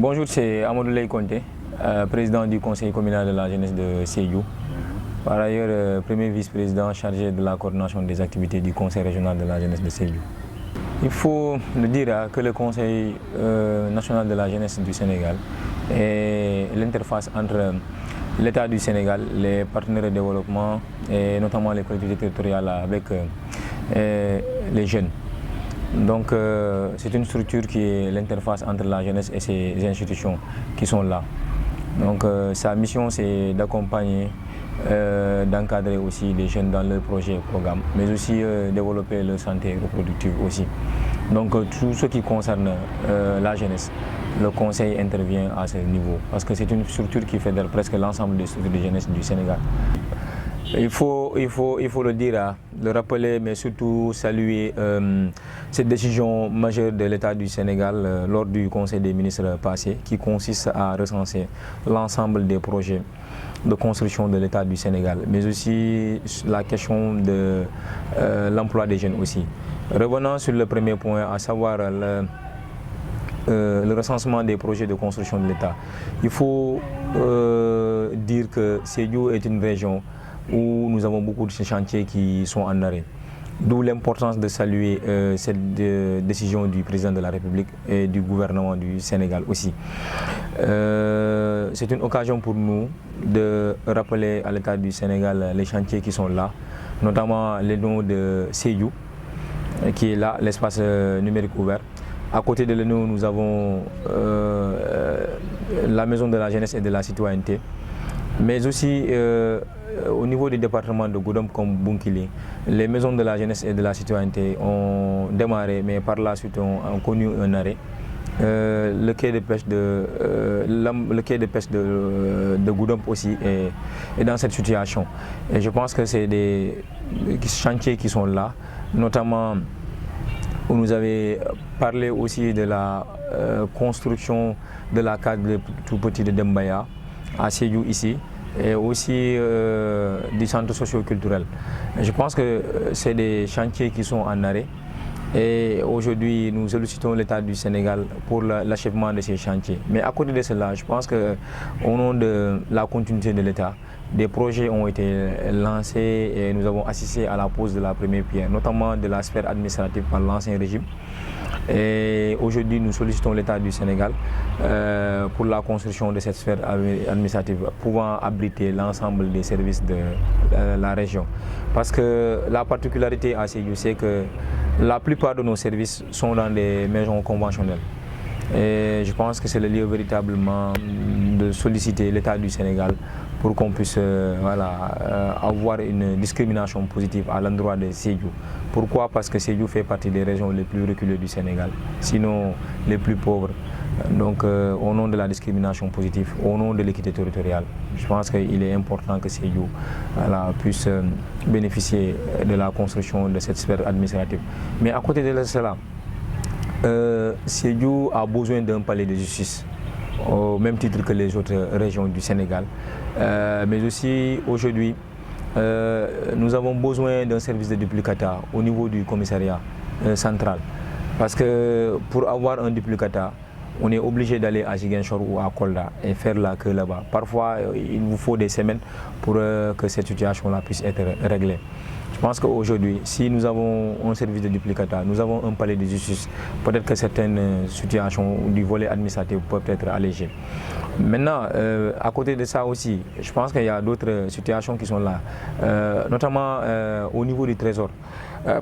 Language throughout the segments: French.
Bonjour, c'est Amadou Leye Conté, président du conseil communal de la jeunesse de Sédhiou. Par ailleurs, premier vice-président chargé de la coordination des activités du conseil régional de la jeunesse de Sédhiou. Il faut le dire que le conseil national de la jeunesse du Sénégal est l'interface entre l'État du Sénégal, les partenaires de développement et notamment les collectivités territoriales avec les jeunes. Donc c'est une structure qui est l'interface entre la jeunesse et ces institutions qui sont là. Donc sa mission c'est d'accompagner, d'encadrer aussi les jeunes dans leurs projets et programmes, mais aussi développer leur santé reproductive aussi. Donc tout ce qui concerne la jeunesse, le conseil intervient à ce niveau parce que c'est une structure qui fédère presque l'ensemble des structures de jeunesse du Sénégal. Il faut le dire, le rappeler, mais surtout saluer cette décision majeure de l'État du Sénégal lors du Conseil des ministres passé qui consiste à recenser l'ensemble des projets de construction de l'État du Sénégal, mais aussi la question de l'emploi des jeunes aussi. Revenant sur le premier point, à savoir le recensement des projets de construction de l'État, il faut dire que Sédhiou est une région où nous avons beaucoup de chantiers qui sont en arrêt. D'où l'importance de saluer cette décision du président de la République et du gouvernement du Sénégal aussi. C'est une occasion pour nous de rappeler à l'État du Sénégal les chantiers qui sont là, notamment les noms de Sédhiou, qui est là, l'espace numérique ouvert. À côté de nous, nous avons la maison de la jeunesse et de la citoyenneté, mais aussi au niveau du département de Goudomp comme Bunkili, les maisons de la jeunesse et de la citoyenneté ont démarré, mais par la suite ont connu un arrêt. Le quai de pêche de Goudomp aussi est dans cette situation. Et je pense que c'est des chantiers qui sont là, notamment où nous avez parlé aussi de la construction de la case de tout petit de Dembaya à Sédhiou ici, et aussi du centre socio-culturel. Je pense que c'est des chantiers qui sont en arrêt et aujourd'hui nous sollicitons l'État du Sénégal pour l'achèvement de ces chantiers. Mais à côté de cela, je pense qu'au nom de la continuité de l'État, des projets ont été lancés et nous avons assisté à la pose de la première pierre, notamment de la sphère administrative par l'ancien régime. Et aujourd'hui, nous sollicitons l'État du Sénégal pour la construction de cette sphère administrative pouvant abriter l'ensemble des services de la région. Parce que la particularité à Sédhiou, c'est que la plupart de nos services sont dans des maisons conventionnelles. Et je pense que c'est le lieu véritablement de solliciter l'État du Sénégal pour qu'on puisse avoir une discrimination positive à l'endroit de Sédhiou. Pourquoi? Parce que Sédhiou fait partie des régions les plus reculées du Sénégal, sinon les plus pauvres. Donc au nom de la discrimination positive, au nom de l'équité territoriale, je pense qu'il est important que Sédhiou puisse bénéficier de la construction de cette sphère administrative. Mais à côté de cela, Sédhiou a besoin d'un palais de justice, au même titre que les autres régions du Sénégal. Mais aussi aujourd'hui, nous avons besoin d'un service de duplicata au niveau du commissariat central. Parce que pour avoir un duplicata, on est obligé d'aller à Ziguinchor ou à Kolda et faire la queue là-bas. Parfois, il vous faut des semaines pour que cette situation-là puisse être réglée. Je pense qu'aujourd'hui, si nous avons un service de duplicata, nous avons un palais de justice, peut-être que certaines situations du volet administratif peuvent être allégées. Maintenant, à côté de ça aussi, je pense qu'il y a d'autres situations qui sont là, notamment au niveau du Trésor.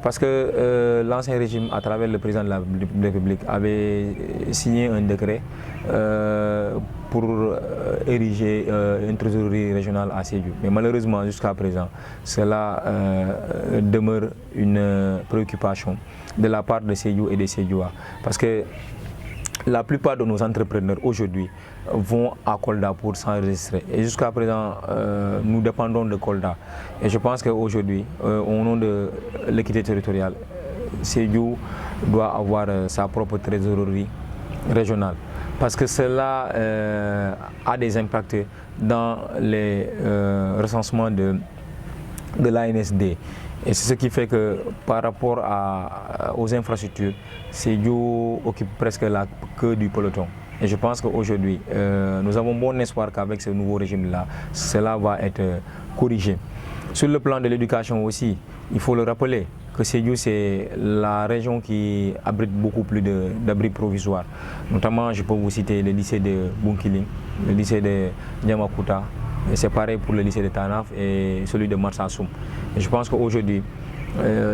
Parce que l'ancien régime, à travers le président de la République, avait signé un décret pour ériger une trésorerie régionale à Sédhiou. Mais malheureusement, jusqu'à présent, cela demeure une préoccupation de la part de Sédhiou et des Sédhiouas. Parce que la plupart de nos entrepreneurs aujourd'hui vont à Kolda pour s'enregistrer. Et jusqu'à présent, nous dépendons de Kolda. Et je pense qu'aujourd'hui, au nom de l'équité territoriale, Sédhiou doit avoir sa propre trésorerie régionale. Parce que cela a des impacts dans les recensements de l'ANSD. Et c'est ce qui fait que par rapport aux infrastructures, Sédhiou occupe presque la queue du peloton. Et je pense qu'aujourd'hui, nous avons bon espoir qu'avec ce nouveau régime-là, cela va être corrigé. Sur le plan de l'éducation aussi, il faut le rappeler que Sédhiou, c'est la région qui abrite beaucoup plus d'abris provisoires. Notamment, je peux vous citer le lycée de Bunkiling, le lycée de Niamakuta. C'est pareil pour le lycée de Tanaf et celui de Marsassoum. Et je pense qu'aujourd'hui,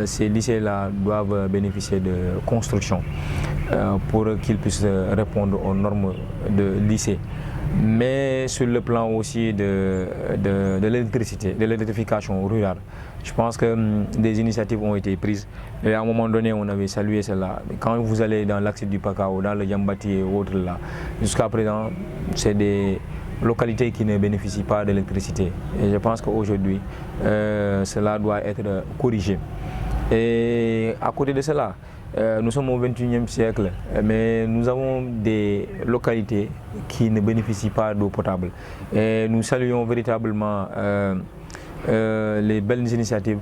ces lycées-là doivent bénéficier de construction pour qu'ils puissent répondre aux normes de lycée. Mais sur le plan aussi de l'électricité, de l'électrification rurale, je pense que des initiatives ont été prises. Et à un moment donné, on avait salué cela. Quand vous allez dans l'axe du Pakao, dans le Yambati et autres là, jusqu'à présent, c'est des localités qui ne bénéficient pas d'électricité. Et je pense qu'aujourd'hui, cela doit être corrigé. Et à côté de cela, nous sommes au XXIe siècle, mais nous avons des localités qui ne bénéficient pas d'eau potable. Et nous saluons véritablement les belles initiatives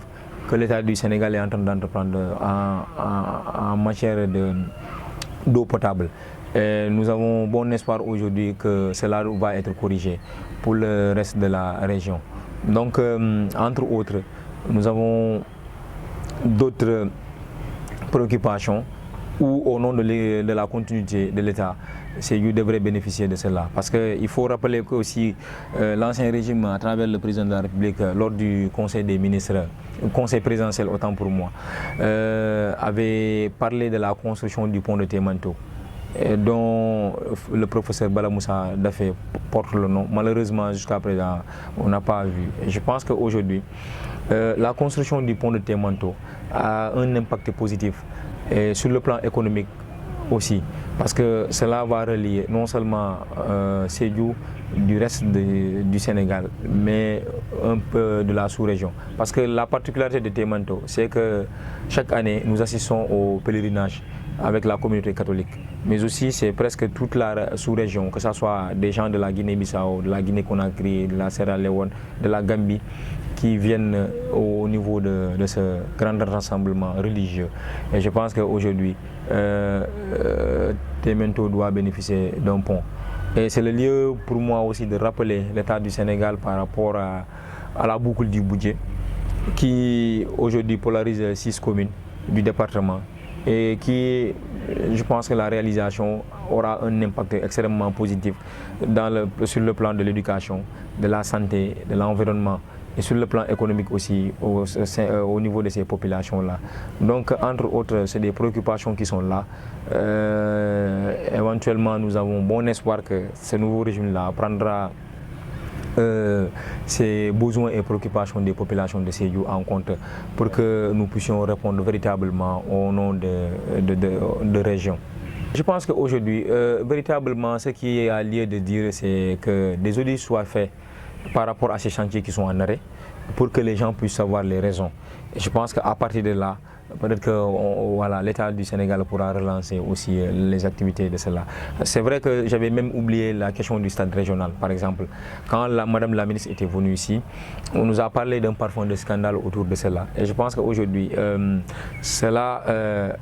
que l'État du Sénégal est en train d'entreprendre en matière d'eau potable. Et nous avons bon espoir aujourd'hui que cela va être corrigé pour le reste de la région. Donc, entre autres, nous avons d'autres préoccupations où, au nom de la continuité de l'État, Sédhiou devrait bénéficier de cela. Parce qu'il faut rappeler que aussi l'ancien régime, à travers le président de la République, lors du Conseil des ministres, Conseil présidentiel autant pour moi, avait parlé de la construction du pont de Témanto, dont le professeur Bala Moussa Dafé porte le nom. Malheureusement, jusqu'à présent, on n'a pas vu. Et je pense qu'aujourd'hui, la construction du pont de Témanto a un impact positif et sur le plan économique aussi, parce que cela va relier non seulement Sédhiou du reste du Sénégal, mais un peu de la sous-région. Parce que la particularité de Témanto, c'est que chaque année, nous assistons au pèlerinage avec la communauté catholique. Mais aussi, c'est presque toute la sous-région, que ce soit des gens de la Guinée-Bissau, de la Guinée-Conakry, de la Sierra Leone, de la Gambie, qui viennent au niveau de ce grand rassemblement religieux. Et je pense qu'aujourd'hui, Témanto doit bénéficier d'un pont. Et c'est le lieu pour moi aussi de rappeler l'État du Sénégal par rapport à la boucle du budget, qui aujourd'hui polarise 6 communes du département et qui, je pense que la réalisation aura un impact extrêmement positif sur le plan de l'éducation, de la santé, de l'environnement et sur le plan économique aussi au niveau de ces populations-là. Donc, entre autres, c'est des préoccupations qui sont là. Éventuellement, nous avons bon espoir que ce nouveau régime-là prendra ces besoins et préoccupations des populations de Sédhiou en compte pour que nous puissions répondre véritablement au nom de région. Je pense qu'aujourd'hui, véritablement, ce qui a lieu de dire, c'est que des audits soient faits par rapport à ces chantiers qui sont en arrêt pour que les gens puissent savoir les raisons. Et je pense qu'à partir de là, peut-être que voilà, l'État du Sénégal pourra relancer aussi les activités de cela. C'est vrai que j'avais même oublié la question du stade régional, par exemple. Quand Madame la ministre était venue ici, on nous a parlé d'un parfum de scandale autour de cela. Et je pense qu'aujourd'hui, cela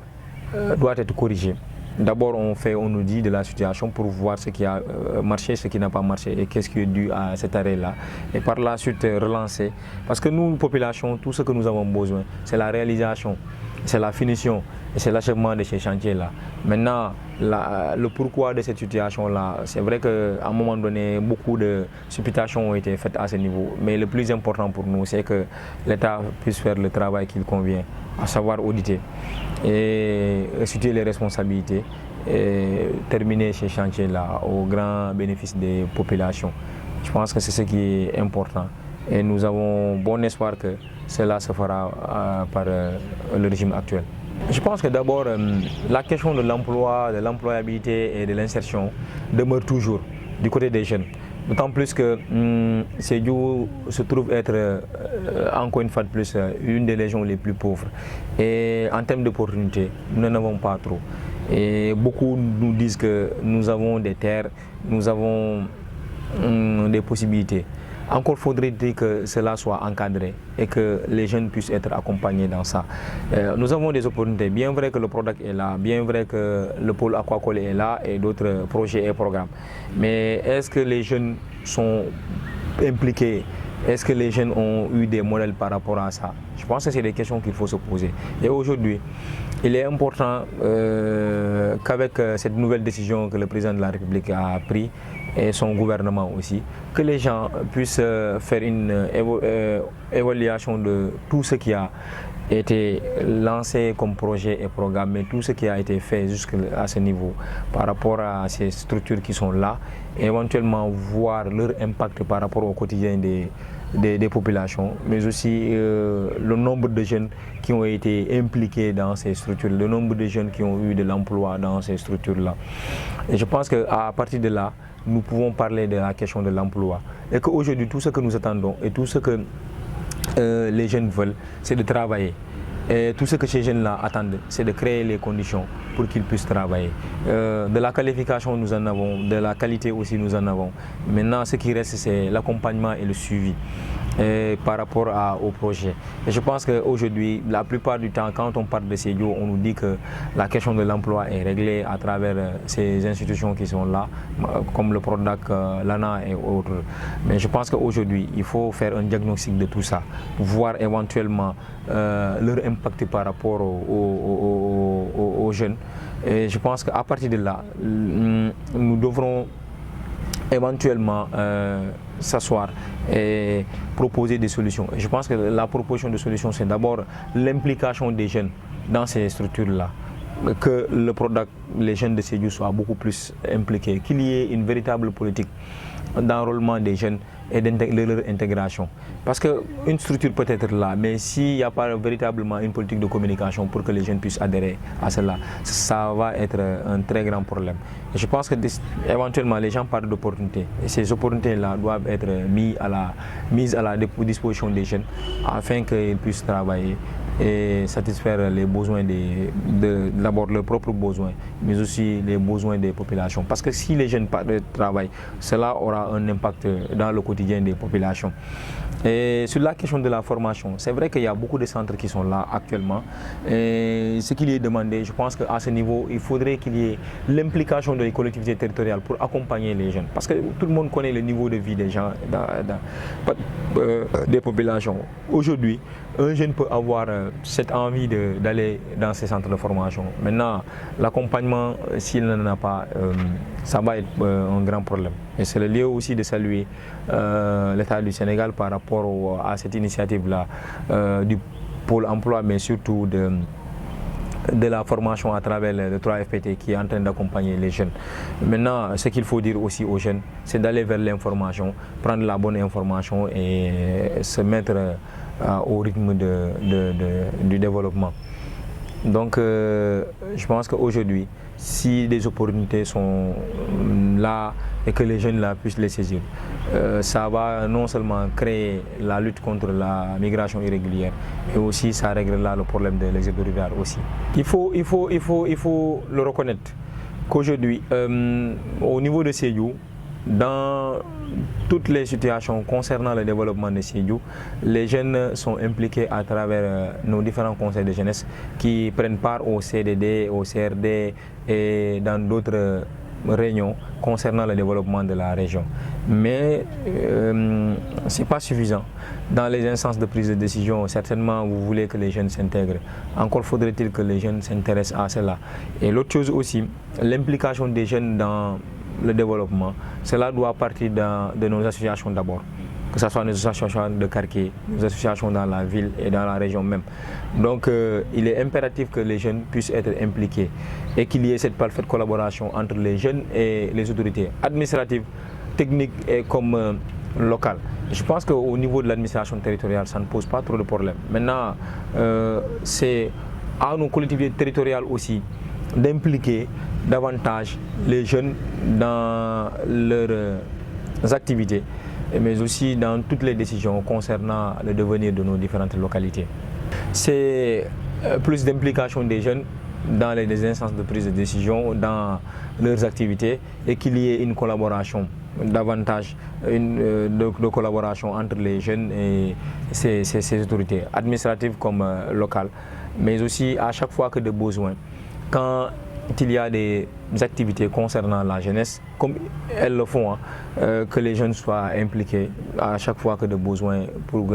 doit être corrigé. D'abord, on nous dit de la situation pour voir ce qui a marché, ce qui n'a pas marché et qu'est-ce qui est dû à cet arrêt-là. Et par la suite, relancer. Parce que nous, population, tout ce que nous avons besoin, c'est la réalisation, c'est la finition et c'est l'achèvement de ces chantiers-là. Maintenant, le pourquoi de cette situation-là, c'est vrai qu'à un moment donné, beaucoup de supputations ont été faites à ce niveau. Mais le plus important pour nous, c'est que l'État puisse faire le travail qu'il convient, à savoir auditer et situer les responsabilités et terminer ces chantiers-là au grand bénéfice des populations. Je pense que c'est ce qui est important et nous avons bon espoir que cela se fera par le régime actuel. Je pense que d'abord, la question de l'emploi, de l'employabilité et de l'insertion demeure toujours du côté des jeunes. D'autant plus que Sédhiou se trouve être, encore une fois de plus, une des régions les plus pauvres. Et en termes d'opportunités, nous n'en avons pas trop. Et beaucoup nous disent que nous avons des terres, nous avons des possibilités. Encore faudrait-il que cela soit encadré et que les jeunes puissent être accompagnés dans ça. Nous avons des opportunités, bien vrai que le product est là, bien vrai que le pôle aquacole est là et d'autres projets et programmes. Mais est-ce que les jeunes sont impliqués? Est-ce que les jeunes ont eu des modèles par rapport à ça? Je pense que c'est des questions qu'il faut se poser. Et aujourd'hui, il est important qu'avec cette nouvelle décision que le président de la République a prise et son gouvernement aussi, que les gens puissent faire une évaluation de tout ce qui a été lancé comme projet et programme, mais tout ce qui a été fait jusqu'à ce niveau par rapport à ces structures qui sont là, et éventuellement voir leur impact par rapport au quotidien des populations, mais aussi le nombre de jeunes qui ont été impliqués dans ces structures, le nombre de jeunes qui ont eu de l'emploi dans ces structures-là. Et je pense qu'à partir de là, nous pouvons parler de la question de l'emploi. Et qu'aujourd'hui, tout ce que nous attendons et tout ce que les jeunes veulent, c'est de travailler. Et tout ce que ces jeunes-là attendent, c'est de créer les conditions pour qu'ils puissent travailler. De la qualification, nous en avons, de la qualité aussi, nous en avons. Maintenant, ce qui reste, c'est l'accompagnement et le suivi par rapport au projet. Et je pense qu'aujourd'hui, la plupart du temps, quand on parle de Sédhiou, on nous dit que la question de l'emploi est réglée à travers ces institutions qui sont là, comme le PRODAC, l'ANA et autres. Mais je pense qu'aujourd'hui, il faut faire un diagnostic de tout ça, voir éventuellement leur impact par rapport aux jeunes. Et je pense qu'à partir de là, nous devrons éventuellement s'asseoir et proposer des solutions. Et je pense que la proposition de solutions, c'est d'abord l'implication des jeunes dans ces structures-là. Que le PRODAC, les jeunes de Sédhiou soient beaucoup plus impliqués, qu'il y ait une véritable politique d'enrôlement des jeunes et de leur intégration. Parce qu'une structure peut être là, mais s'il n'y a pas véritablement une politique de communication pour que les jeunes puissent adhérer à cela, ça va être un très grand problème. Et je pense que éventuellement les gens parlent d'opportunités. Et ces opportunités-là doivent être mises à la disposition des jeunes afin qu'ils puissent travailler et satisfaire les besoins d'abord leurs propres besoins, mais aussi les besoins des populations. Parce que si les jeunes travaillent, cela aura un impact dans le quotidien des populations. Et sur la question de la formation, c'est vrai qu'il y a beaucoup de centres qui sont là actuellement. Et ce qu'il est demandé, je pense qu'à ce niveau, il faudrait qu'il y ait l'implication des collectivités territoriales pour accompagner les jeunes. Parce que tout le monde connaît le niveau de vie des gens, des populations. Aujourd'hui, un jeune peut avoir cette envie d'aller dans ces centres de formation. Maintenant, l'accompagnement, s'il n'en a pas, ça va être un grand problème. Et c'est le lieu aussi de saluer l'État du Sénégal par rapport à cette initiative-là du pôle emploi, mais surtout de la formation à travers le 3FPT qui est en train d'accompagner les jeunes. Maintenant, ce qu'il faut dire aussi aux jeunes, c'est d'aller vers l'information, prendre la bonne information et se mettre au rythme du développement. Donc, je pense qu'aujourd'hui, si des opportunités sont là et que les jeunes là puissent les saisir, ça va non seulement créer la lutte contre la migration irrégulière, mais aussi ça réglera le problème de l'exode rural aussi. Il faut le reconnaître qu'aujourd'hui, au niveau de Sédhiou, dans toutes les situations concernant le développement de Sédhiou, les jeunes sont impliqués à travers nos différents conseils de jeunesse qui prennent part au CDD, au CRD et dans d'autres réunions concernant le développement de la région. Mais ce n'est pas suffisant. Dans les instances de prise de décision, certainement vous voulez que les jeunes s'intègrent. Encore faudrait-il que les jeunes s'intéressent à cela. Et l'autre chose aussi, l'implication des jeunes dans le développement, cela doit partir de nos associations d'abord, que ce soit nos associations de quartier, nos associations dans la ville et dans la région même. Donc il est impératif que les jeunes puissent être impliqués et qu'il y ait cette parfaite collaboration entre les jeunes et les autorités administratives, techniques et comme locales. Je pense qu'au niveau de l'administration territoriale, ça ne pose pas trop de problèmes. Maintenant, c'est à nos collectivités territoriales aussi d'impliquer davantage les jeunes dans leurs activités, mais aussi dans toutes les décisions concernant le devenir de nos différentes localités. C'est plus d'implication des jeunes dans les instances de prise de décision, dans leurs activités, et qu'il y ait une collaboration, davantage de collaboration entre les jeunes et ces autorités, administratives comme locales, mais aussi à chaque fois que de besoin. Quand il y a des activités concernant la jeunesse, comme elles le font, que les jeunes soient impliqués à chaque fois que de besoin pour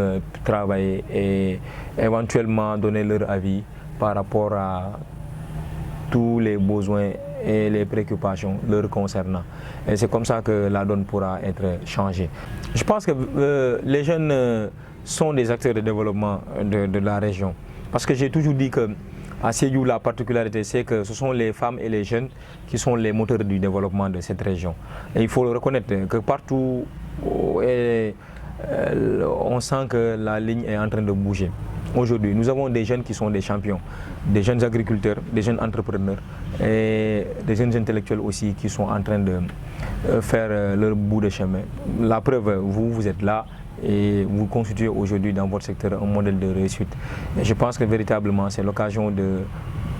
travailler et éventuellement donner leur avis par rapport à tous les besoins et les préoccupations leur concernant. Et c'est comme ça que la donne pourra être changée. Je pense que les jeunes sont des acteurs de développement de la région. Parce que j'ai toujours dit que à Sédhiou, la particularité, c'est que ce sont les femmes et les jeunes qui sont les moteurs du développement de cette région. Et il faut le reconnaître que partout, on sent que la ligne est en train de bouger. Aujourd'hui, nous avons des jeunes qui sont des champions, des jeunes agriculteurs, des jeunes entrepreneurs et des jeunes intellectuels aussi qui sont en train de faire leur bout de chemin. La preuve, vous êtes là. Et vous constituez aujourd'hui dans votre secteur un modèle de réussite. Et je pense que véritablement c'est l'occasion de,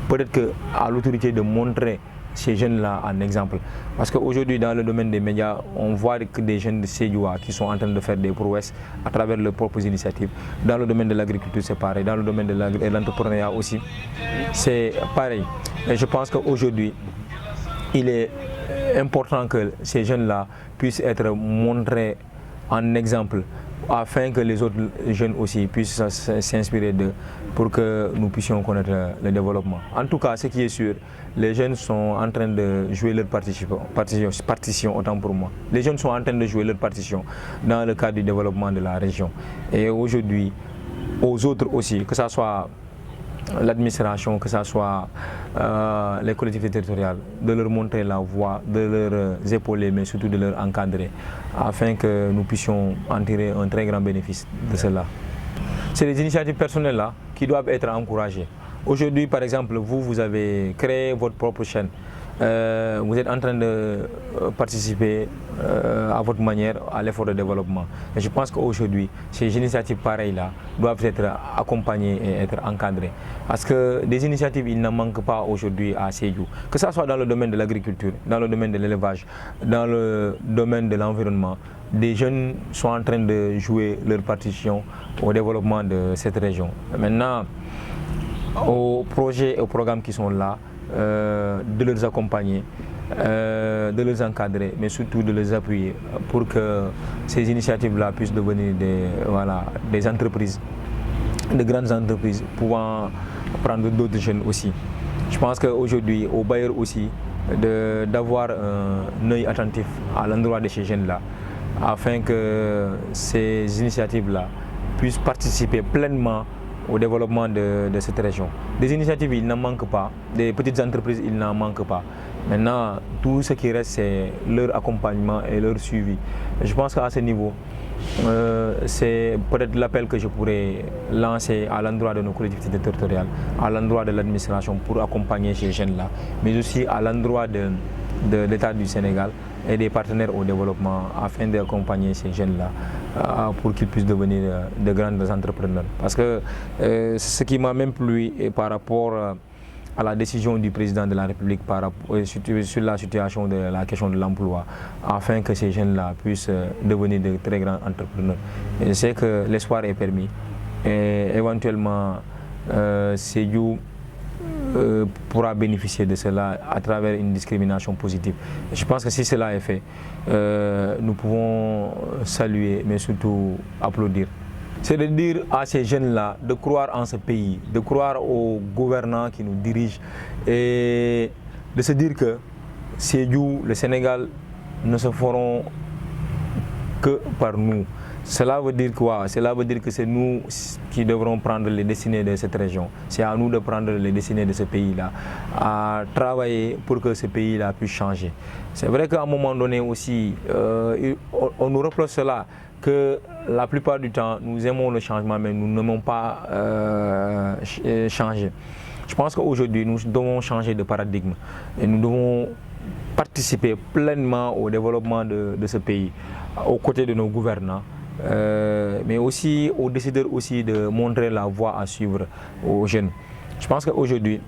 peut-être à l'autorité de montrer ces jeunes-là en exemple. Parce qu'aujourd'hui dans le domaine des médias, on voit que des jeunes de Sédhiouois qui sont en train de faire des prouesses à travers leurs propres initiatives. Dans le domaine de l'agriculture c'est pareil, dans le domaine de l'entrepreneuriat aussi c'est pareil. Et je pense qu'aujourd'hui il est important que ces jeunes-là puissent être montrés en exemple, afin que les autres jeunes aussi puissent s'inspirer d'eux pour que nous puissions connaître le développement. En tout cas, ce qui est sûr, les jeunes sont en train de jouer leur partition, autant pour moi. Les jeunes sont en train de jouer leur partition dans le cadre du développement de la région. Et aujourd'hui, aux autres aussi, que ce soit l'administration, que ce soit les collectivités territoriales, de leur montrer la voie, de leur épauler, mais surtout de leur encadrer, afin que nous puissions en tirer un très grand bénéfice de cela. C'est les initiatives personnelles là qui doivent être encouragées. Aujourd'hui, par exemple, vous avez créé votre propre chaîne. Vous êtes en train de participer à votre manière à l'effort de développement. Et je pense qu'aujourd'hui, ces initiatives pareilles-là doivent être accompagnées et être encadrées. Parce que des initiatives, il n'en manque pas aujourd'hui à Sédhiou. Que ce soit dans le domaine de l'agriculture, dans le domaine de l'élevage, dans le domaine de l'environnement, des jeunes sont en train de jouer leur partition au développement de cette région. Maintenant, aux projets et aux programmes qui sont là, de les accompagner, de les encadrer, mais surtout de les appuyer pour que ces initiatives-là puissent devenir des entreprises, de grandes entreprises pouvant prendre d'autres jeunes aussi. Je pense qu'aujourd'hui, aux bailleurs aussi, d'avoir un œil attentif à l'endroit de ces jeunes-là, afin que ces initiatives-là puissent participer pleinement au développement de cette région. Des initiatives, il n'en manque pas. Des petites entreprises, il n'en manque pas. Maintenant, tout ce qui reste, c'est leur accompagnement et leur suivi. Et je pense qu'à ce niveau, c'est peut-être l'appel que je pourrais lancer à l'endroit de nos collectivités territoriales, à l'endroit de l'administration pour accompagner ces jeunes-là, mais aussi à l'endroit de l'État du Sénégal et des partenaires au développement afin d'accompagner ces jeunes-là pour qu'ils puissent devenir de grands entrepreneurs. Parce que ce qui m'a même plu par rapport à la décision du président de la République sur la situation de la question de l'emploi, afin que ces jeunes-là puissent devenir de très grands entrepreneurs. Et je sais que l'espoir est permis et éventuellement Sédhiou pourra bénéficier de cela à travers une discrimination positive. Je pense que si cela est fait, nous pouvons saluer, mais surtout applaudir. C'est de dire à ces jeunes-là de croire en ce pays, de croire aux gouvernants qui nous dirigent et de se dire que Sédhiou, le Sénégal, ne se feront que par nous. Cela veut dire quoi? Cela veut dire que c'est nous qui devrons prendre les destinées de cette région. C'est à nous de prendre les destinées de ce pays-là, à travailler pour que ce pays-là puisse changer. C'est vrai qu'à un moment donné aussi, on nous reproche cela, que la plupart du temps, nous aimons le changement, mais nous n'aimons pas changer. Je pense qu'aujourd'hui, nous devons changer de paradigme et nous devons participer pleinement au développement de ce pays, aux côtés de nos gouvernants. Mais aussi aux décideurs aussi de montrer la voie à suivre aux jeunes. Je pense qu'aujourd'hui,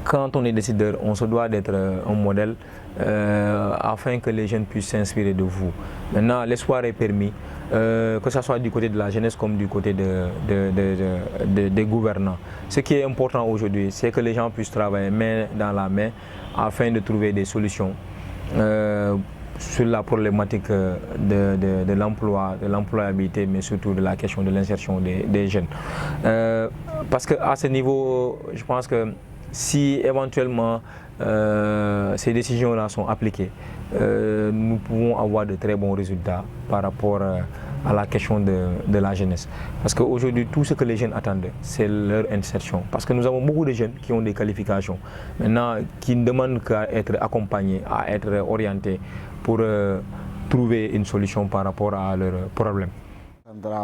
quand on est décideur, on se doit d'être un modèle afin que les jeunes puissent s'inspirer de vous. Maintenant, l'espoir est permis, que ce soit du côté de la jeunesse comme du côté des gouvernants. Ce qui est important aujourd'hui, c'est que les gens puissent travailler main dans la main afin de trouver des solutions sur la problématique de l'emploi, de l'employabilité, mais surtout de la question de l'insertion des jeunes. Parce qu'à ce niveau, je pense que si éventuellement ces décisions-là sont appliquées, nous pouvons avoir de très bons résultats par rapport à la question de la jeunesse. Parce qu'aujourd'hui, tout ce que les jeunes attendent, c'est leur insertion. Parce que nous avons beaucoup de jeunes qui ont des qualifications, maintenant qui ne demandent qu'à être accompagnés, à être orientés pour trouver une solution par rapport à leurs problèmes.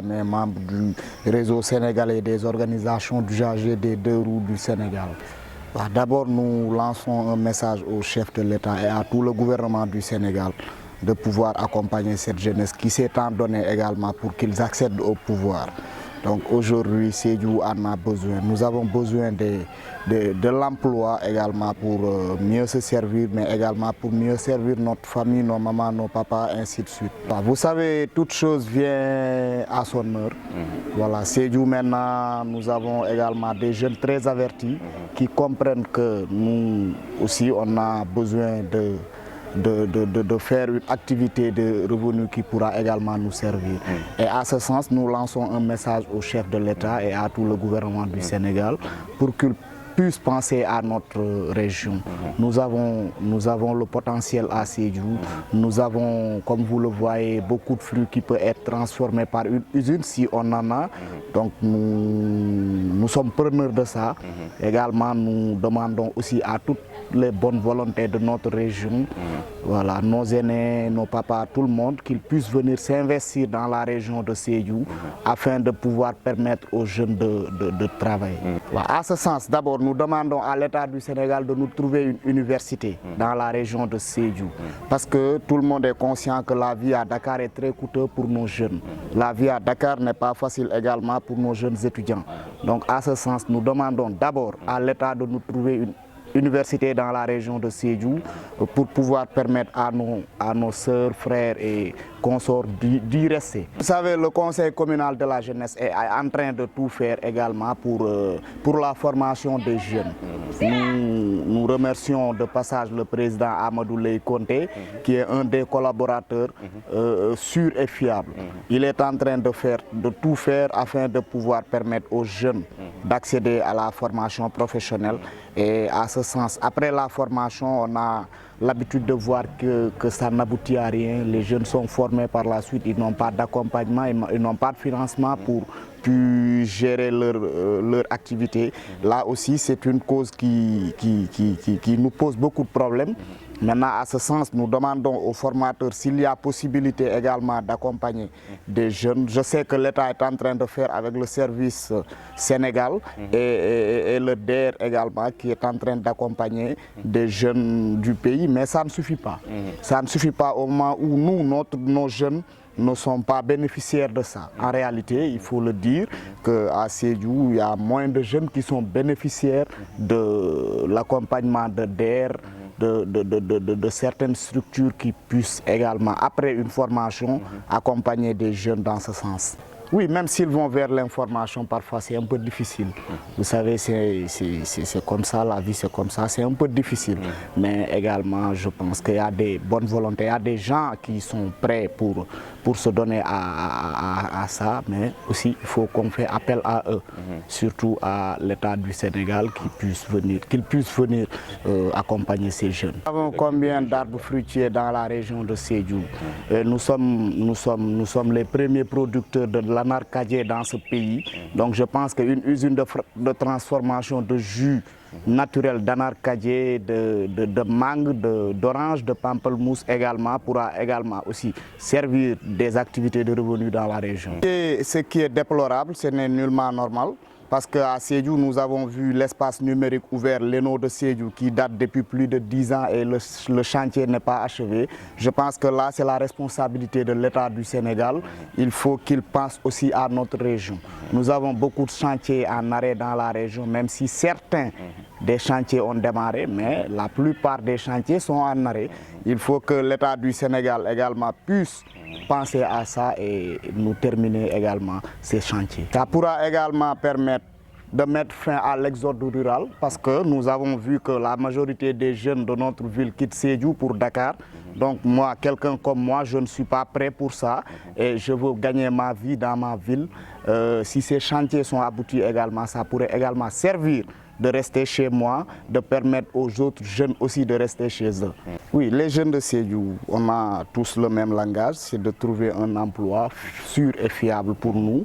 Mes membres du réseau sénégalais des organisations d'usagers des deux roues du Sénégal. D'abord, nous lançons un message au chef de l'État et à tout le gouvernement du Sénégal de pouvoir accompagner cette jeunesse qui s'est tant donnée également pour qu'ils accèdent au pouvoir. Donc aujourd'hui, Sédhiou en a besoin. Nous avons besoin de l'emploi également pour mieux se servir, mais également pour mieux servir notre famille, nos mamans, nos papas, ainsi de suite. Vous savez, toute chose vient à son heure. Voilà, Sédhiou maintenant, nous avons également des jeunes très avertis qui comprennent que nous aussi, on a besoin de faire une activité de revenu qui pourra également nous servir. Et à ce sens, nous lançons un message au chef de l'État et à tout le gouvernement du Sénégal pour qu'ils puissent penser à notre région. Nous avons le potentiel à Sédhiou. Nous avons, comme vous le voyez, beaucoup de flux qui peuvent être transformés par une usine si on en a. Donc nous sommes preneurs de ça. Également, nous demandons aussi à toutes les bonnes volontés de notre région, voilà, nos aînés, nos papas, tout le monde, qu'ils puissent venir s'investir dans la région de Sédhiou afin de pouvoir permettre aux jeunes de travailler. Voilà. À ce sens, d'abord, nous demandons à l'État du Sénégal de nous trouver une université dans la région de Sédhiou. Parce que tout le monde est conscient que la vie à Dakar est très coûteuse pour nos jeunes. La vie à Dakar n'est pas facile également pour nos jeunes étudiants. Donc à ce sens, nous demandons d'abord à l'État de nous trouver une université dans la région de Sédhiou pour pouvoir permettre à nos sœurs, frères et consorts d'y rester. Vous savez, le conseil communal de la jeunesse est en train de tout faire également pour la formation des jeunes. Nous remercions de passage le président Amadou Leye Conté, qui est un des collaborateurs sûrs et fiables. Il est en train de tout faire afin de pouvoir permettre aux jeunes d'accéder à la formation professionnelle. Et à ce sens, après la formation, on a l'habitude de voir que ça n'aboutit à rien. Les jeunes sont formés par la suite, ils n'ont pas d'accompagnement, ils n'ont pas de financement pour gérer leur activité. Là aussi, c'est une cause qui nous pose beaucoup de problèmes. Maintenant, à ce sens, nous demandons aux formateurs s'il y a possibilité également d'accompagner des jeunes. Je sais que l'État est en train de faire avec le service Sénégal et le DER également, qui est en train d'accompagner des jeunes du pays, mais ça ne suffit pas. Ça ne suffit pas au moment où nos jeunes ne sont pas bénéficiaires de ça. En réalité, il faut le dire qu'à Sédhiou, il y a moins de jeunes qui sont bénéficiaires de l'accompagnement de DER, de certaines structures qui puissent également, après une formation, accompagner des jeunes dans ce sens. Oui, même s'ils vont vers l'information, parfois c'est un peu difficile. Vous savez, c'est comme ça, la vie c'est comme ça, c'est un peu difficile. Mais également, je pense qu'il y a des bonnes volontés, il y a des gens qui sont prêts pour se donner à ça, mais aussi il faut qu'on fait appel à eux, surtout à l'État du Sénégal qu'ils puissent venir accompagner ces jeunes. Nous avons combien d'arbres fruitiers dans la région de Sédhiou? Nous sommes les premiers producteurs de l'anarcadier dans ce pays. Donc je pense qu'une usine de transformation de jus naturel d'anarcadier, de mangue, d'orange, de pamplemousse également pourra également aussi servir des activités de revenus dans la région. Et ce qui est déplorable, ce n'est nullement normal. Parce qu'à Sédhiou, nous avons vu l'espace numérique ouvert, l'ENO de Sédhiou, qui date depuis plus de 10 ans et le chantier n'est pas achevé. Je pense que là, c'est la responsabilité de l'État du Sénégal. Il faut qu'il pense aussi à notre région. Nous avons beaucoup de chantiers en arrêt dans la région, même si certains des chantiers ont démarré, mais la plupart des chantiers sont en arrêt. Il faut que l'État du Sénégal également puisse penser à ça et nous terminer également ces chantiers. Ça pourra également permettre de mettre fin à l'exode rural parce que nous avons vu que la majorité des jeunes de notre ville quittent Sédhiou pour Dakar. Donc moi, quelqu'un comme moi, je ne suis pas prêt pour ça et je veux gagner ma vie dans ma ville. Si ces chantiers sont aboutis également, ça pourrait également servir de rester chez moi, de permettre aux autres jeunes aussi de rester chez eux. Oui, les jeunes de Sédhiou, on a tous le même langage, c'est de trouver un emploi sûr et fiable pour nous,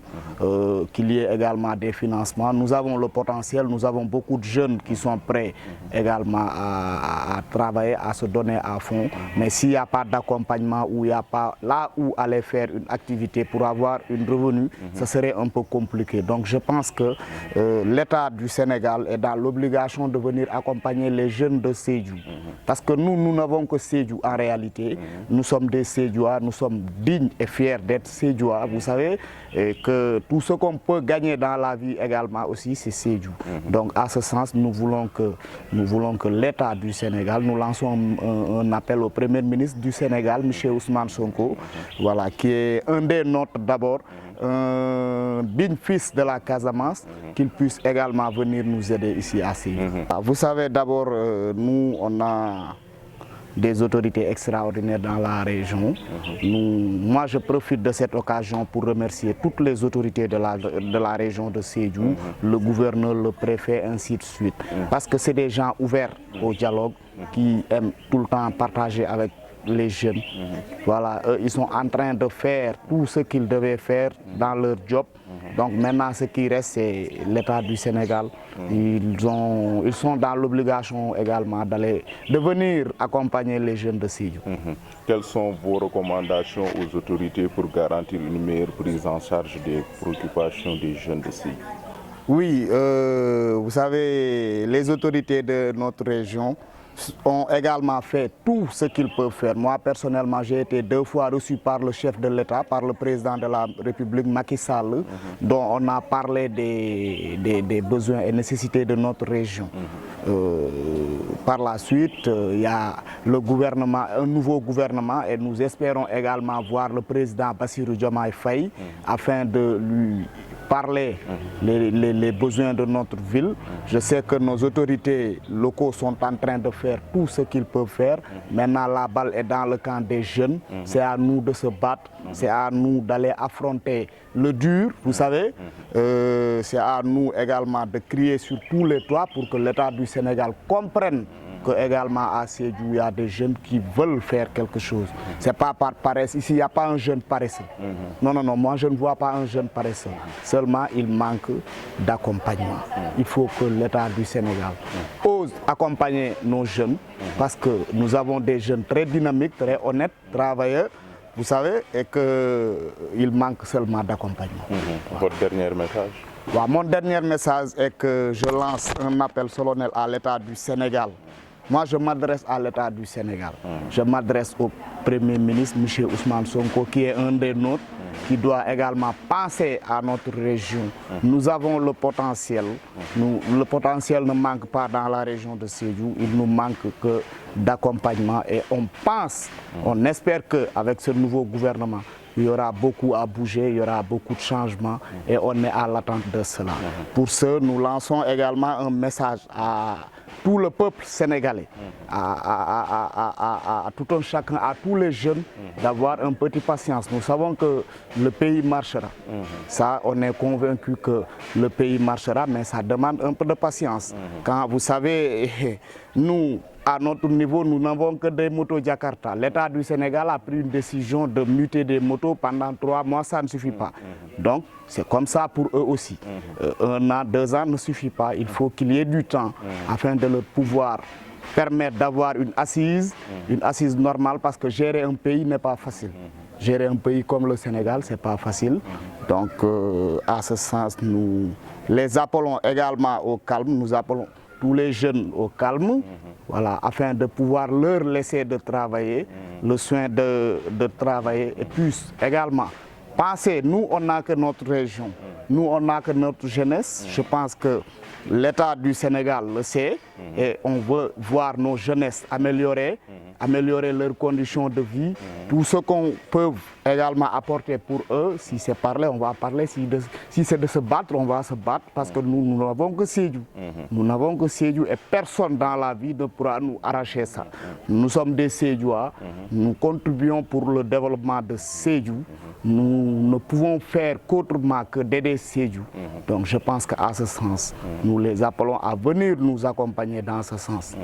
qu'il y ait également des financements. Nous avons le potentiel, nous avons beaucoup de jeunes qui sont prêts également à travailler, à se donner à fond. Mais s'il n'y a pas d'accompagnement ou il n'y a pas là où aller faire une activité pour avoir une revenu, ça serait un peu compliqué. Donc je pense que l'État du Sénégal est dans l'obligation de venir accompagner les jeunes de Sédhiou. Parce que nous n'avons que Sédhiou en réalité. Nous sommes des Sédhiouas, nous sommes dignes et fiers d'être Sédhiouas. Vous savez et que tout ce qu'on peut gagner dans la vie également aussi, c'est Sédhiou. Donc à ce sens, nous voulons que l'État du Sénégal, nous lançons un appel au Premier ministre du Sénégal, M. Ousmane Sonko, voilà, qui est un des nôtres d'abord, un digne fils de la Casamance, qu'il puisse également venir nous aider ici à Sédhiou. Vous savez, d'abord, nous, on a des autorités extraordinaires dans la région. Moi, je profite de cette occasion pour remercier toutes les autorités de la région de Sédhiou, le gouverneur, le préfet, ainsi de suite. Parce que c'est des gens ouverts au dialogue, qui aiment tout le temps partager avec les jeunes. Voilà, eux, ils sont en train de faire tout ce qu'ils devaient faire dans leur job. Donc maintenant, ce qui reste, c'est l'État du Sénégal. Ils sont dans l'obligation également de venir accompagner les jeunes de Sédhiou. Quelles sont vos recommandations aux autorités pour garantir une meilleure prise en charge des préoccupations des jeunes de Sédhiou? Oui, vous savez, les autorités de notre région ont également fait tout ce qu'ils peuvent faire. Moi, personnellement, j'ai été 2 fois reçu par le chef de l'État, par le président de la République, Macky Sall, dont on a parlé des besoins et nécessités de notre région. Par la suite, il y a le gouvernement, un nouveau gouvernement, et nous espérons également voir le président Bassirou Diomaye Faye afin de lui parler les besoins de notre ville. Je sais que nos autorités locaux sont en train de faire tout ce qu'ils peuvent faire. Maintenant, la balle est dans le camp des jeunes. C'est à nous de se battre. C'est à nous d'aller affronter le dur, vous savez. C'est à nous également de crier sur tous les toits pour que l'État du Sénégal comprenne que également à Sédhiou, il y a des jeunes qui veulent faire quelque chose. Ce n'est pas par paresse. Ici, il n'y a pas un jeune paresseux. Non, non, non, moi je ne vois pas un jeune paresseux. Seulement, il manque d'accompagnement. Il faut que l'État du Sénégal ose accompagner nos jeunes parce que nous avons des jeunes très dynamiques, très honnêtes, travailleurs, vous savez, et qu'il manque seulement d'accompagnement. Votre dernier message? Mon dernier message est que je lance un appel solennel à l'État du Sénégal. Moi, je m'adresse à l'État du Sénégal. Je m'adresse au Premier ministre, M. Ousmane Sonko, qui est un des nôtres, qui doit également penser à notre région. Nous avons le potentiel. Le potentiel ne manque pas dans la région de Sédhiou. Il nous manque que d'accompagnement. Et on pense, on espère qu'avec ce nouveau gouvernement, il y aura beaucoup à bouger, il y aura beaucoup de changements et on est à l'attente de cela. Pour ce, nous lançons également un message à tout le peuple sénégalais, à tout un chacun, à tous les jeunes, d'avoir un peu de patience. Nous savons que le pays marchera. Ça, on est convaincu que le pays marchera, mais ça demande un peu de patience. Quand vous savez, nous, à notre niveau, nous n'avons que des motos Jakarta. L'État du Sénégal a pris une décision de muter des motos pendant 3 mois, ça ne suffit pas. Donc, c'est comme ça pour eux aussi. 1 an, 2 ans ne suffit pas. Il faut qu'il y ait du temps afin de leur pouvoir permettre d'avoir une assise normale, parce que gérer un pays n'est pas facile. Gérer un pays comme le Sénégal, ce n'est pas facile. Donc, à ce sens, nous les appelons également au calme. Nous appelons tous les jeunes au calme, voilà, afin de pouvoir leur laisser de travailler, le soin de travailler, et puis également penser, nous on n'a que notre région, nous on n'a que notre jeunesse. Je pense que l'État du Sénégal le sait et on veut voir nos jeunesses améliorer leurs conditions de vie. Tout ce qu'on peut également apporter pour eux, si c'est parler, on va parler. Si c'est de se battre, on va se battre parce que nous n'avons que Sédhiou. Nous n'avons que Sédhiou et personne dans la vie ne pourra nous arracher ça. Nous sommes des Sédhiouas, nous contribuons pour le développement de Sédhiou. Nous ne pouvons faire qu'autrement que d'aider Sédhiou. Donc je pense qu'à ce sens, nous les appelons à venir nous accompagner dans ce sens.